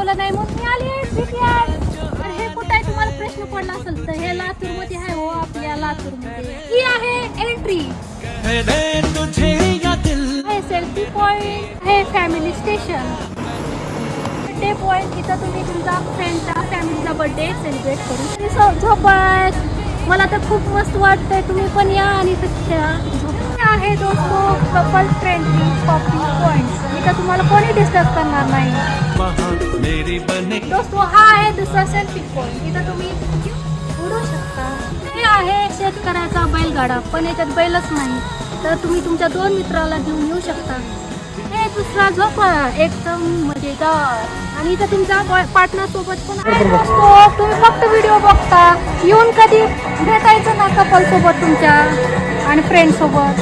झालं नाही म्हणून मी आली तर हे कुठं आहे तुम्हाला प्रश्न पडला असेल तर हे लातूर मध्ये आहे हो, आपल्या लातूर मध्ये ही आहे एंट्री, हे सेल्फी पॉइंट, हे फॅमिली स्टेशन, बर्थडे पॉइंट. इथं तुम्ही तुमचा फ्रेंडचा फॅमिलीचा बर्थडे सेलिब्रेट करू झोपात. मला तर खूप मस्त वाटतंय, तुम्ही पण या आणि आहे दोस्तो कपल फ्रेंडली कॉफी पॉइंट. इथं तुम्हाला कोणी डिस्टर्ब करणार नाही दोस्तो. हा आहे दुसरा सेल्फी पॉइंट, इथं तुम्ही उडू शकता. हे आहे शेतकऱ्याचा बैलगाडा, पण याच्यात बैलच नाही, तर तुम्ही तुमच्या 2 मित्राला घेऊन येऊ शकता. हे दुसरा झोपाळा एकदम मजेदार, आणि इथं तुमच्या पार्टनर सोबत पण आहे दोस्तो. तुम्ही फक्त व्हिडिओ बघता, येऊन कधी भेटायचं ना कपल सोबत तुमच्या आणि फ्रेंड सोबत.